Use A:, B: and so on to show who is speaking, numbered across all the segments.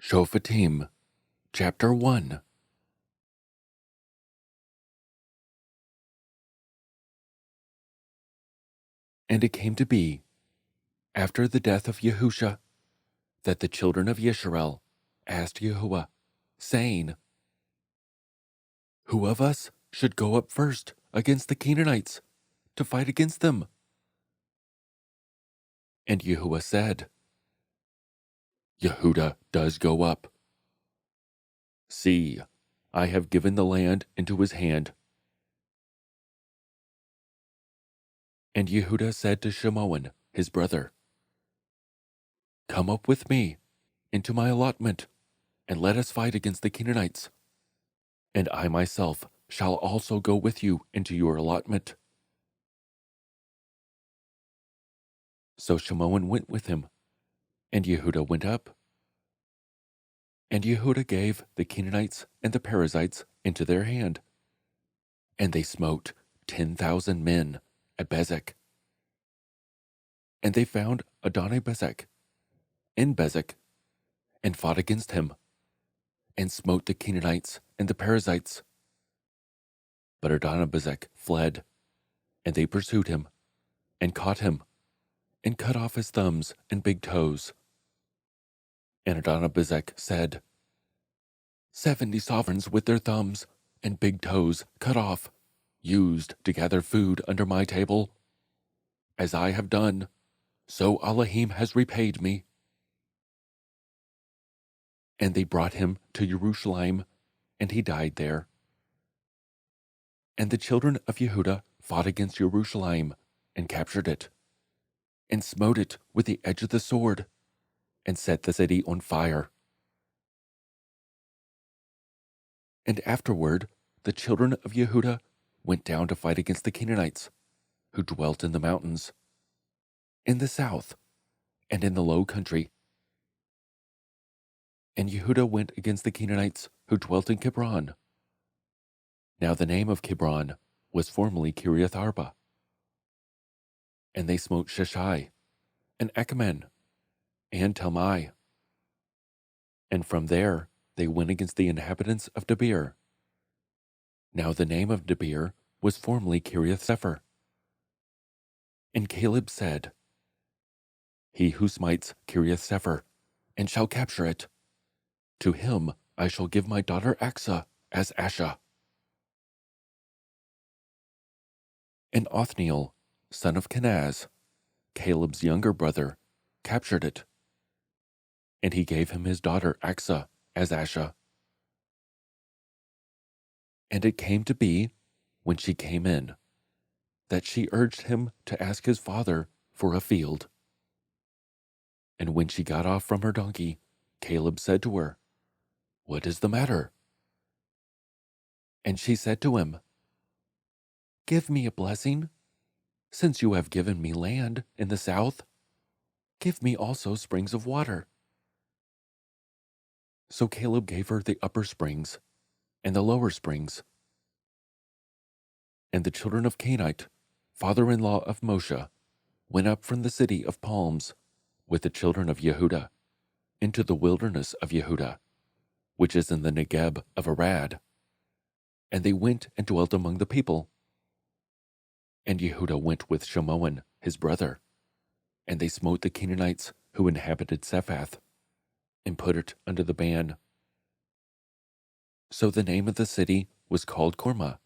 A: Shofetim, Chapter 1. And it came to be, after the death of Yahusha, that the children of Yisharal asked Yahuah, saying, Who of us should go up first against the Canaanites to fight against them? And Yahuah said, Yehudah does go up. See, I have given the land into his hand. And Yehudah said to Shimshon, his brother, Come up with me into my allotment, and let us fight against the Canaanites. And I myself shall also go with you into your allotment. So Shimshon went with him, and Yehudah went up. And Yehudah gave the Canaanites and the Perizzites into their hand, and they smote 10,000 men at Bezek. And they found Adoni-Bezek in Bezek, and fought against him, and smote the Canaanites and the Perizzites. But Adoni-Bezek fled, and they pursued him, and caught him, and cut off his thumbs and big toes. And Adoni-Bezek said, 70 sovereigns with their thumbs and big toes cut off, used to gather food under my table. As I have done, so Elohim has repaid me. And they brought him to Jerusalem, and he died there. And the children of Yehudah fought against Jerusalem, and captured it, and smote it with the edge of the sword, and set the city on fire. And afterward the children of Yehudah went down to fight against the Canaanites, who dwelt in the mountains, in the south, and in the low country. And Yehudah went against the Canaanites who dwelt in Kebron. Now the name of Kebron was formerly Kiriath Arba. And they smote Sheshai, and Achaman, and Talmai. And from there they went against the inhabitants of Debir. Now the name of Debir was formerly Kiriath Sepher. And Caleb said, He who smites Kiriath Sepher, and shall capture it, to him I shall give my daughter Achsah as Asha. And Othniel, son of Kenaz, Caleb's younger brother, captured it. And he gave him his daughter Achsah as Asha. And it came to be, when she came in, that she urged him to ask his father for a field. And when she got off from her donkey, Caleb said to her, What is the matter? And she said to him, Give me a blessing. Since you have given me land in the south, give me also springs of water. So Caleb gave her the upper springs and the lower springs. And the children of Canaanite, father-in-law of Moshe, went up from the city of palms with the children of Yehudah into the wilderness of Yehudah, which is in the Negeb of Arad. And they went and dwelt among the people. And Yehudah went with Shimshon, his brother, and they smote the Canaanites who inhabited Sephath, and put it under the ban. So the name of the city was called Kormah.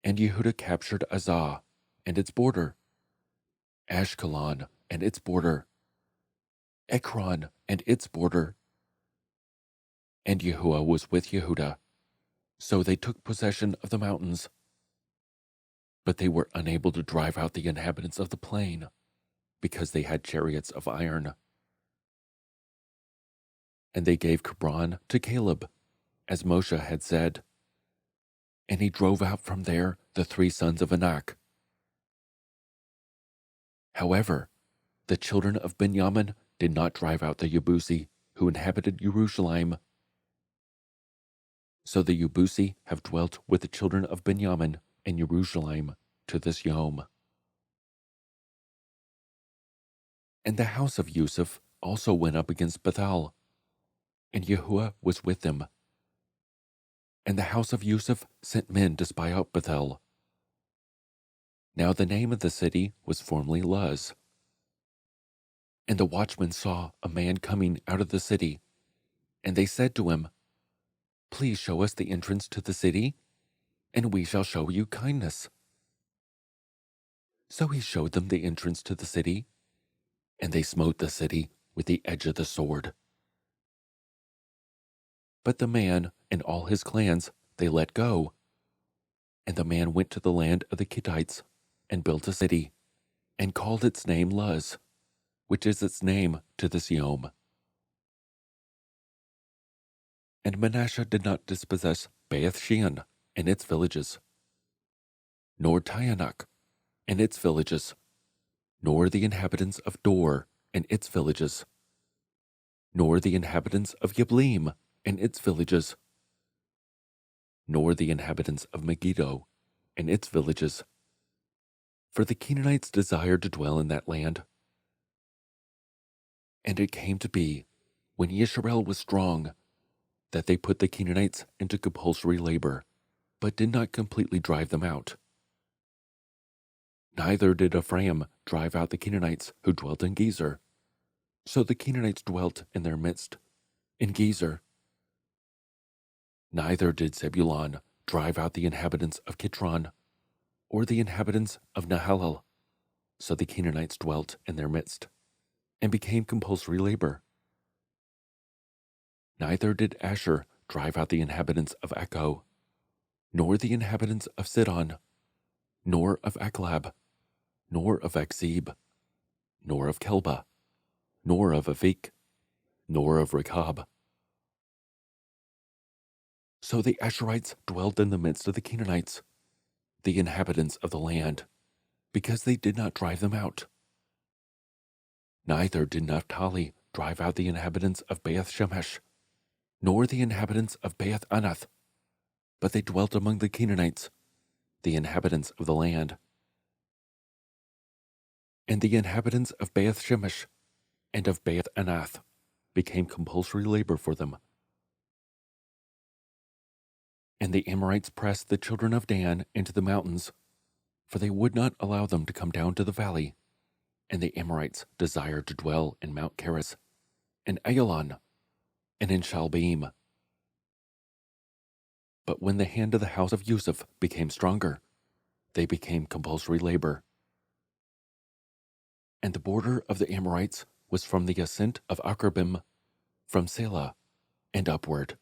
A: And Yehudah captured Azah and its border, Ashkelon and its border, Ekron and its border. And Yahuah was with Yehudah, so they took possession of the mountains. But they were unable to drive out the inhabitants of the plain, because they had chariots of iron. And they gave Kebron to Caleb, as Moshe had said. And he drove out from there the 3 sons of Anak. However, the children of Benjamin did not drive out the Yebusi who inhabited Jerusalem. So the Yebusi have dwelt with the children of Benjamin in Jerusalem to this yom. And the house of Yusuf also went up against Bethel, and Yahuah was with them. And the house of Yusuf sent men to spy out Bethel. Now the name of the city was formerly Luz. And the watchmen saw a man coming out of the city, and they said to him, "Please show us the entrance to the city, and we shall show you kindness." So he showed them the entrance to the city, and they smote the city with the edge of the sword. But the man and all his clans they let go. And the man went to the land of the Kittites and built a city, and called its name Luz, which is its name to this yom. And Manasseh did not dispossess Beth Shean and its villages, nor Taanach and its villages, nor the inhabitants of Dor and its villages, nor the inhabitants of Yablim and its villages, nor the inhabitants of Megiddo and its villages. For the Canaanites desired to dwell in that land. And it came to be, when Yisharal was strong, that they put the Canaanites into compulsory labor, but did not completely drive them out. Neither did Ephraim drive out the Canaanites who dwelt in Gezer. So the Canaanites dwelt in their midst, in Gezer. Neither did Zebulun drive out the inhabitants of Kitron, or the inhabitants of Nahalal. So the Canaanites dwelt in their midst, and became compulsory labor. Neither did Asher drive out the inhabitants of Akko, nor the inhabitants of Sidon, nor of Aklab, nor of Akzib, nor of Kelba, nor of Avik, nor of Rechab. So the Asherites dwelt in the midst of the Canaanites, the inhabitants of the land, because they did not drive them out. Neither did Naphtali drive out the inhabitants of Beth Shemesh, nor the inhabitants of Beth Anath, but they dwelt among the Canaanites, the inhabitants of the land. And the inhabitants of Beth Shemesh and of Beth Anath became compulsory labor for them. And the Amorites pressed the children of Dan into the mountains, for they would not allow them to come down to the valley. And the Amorites desired to dwell in Mount Keres, and Ayalon, and in Shalbeim. But when the hand of the house of Yusuf became stronger, they became compulsory labor. And the border of the Amorites was from the ascent of Akrabim, from Selah, and upward.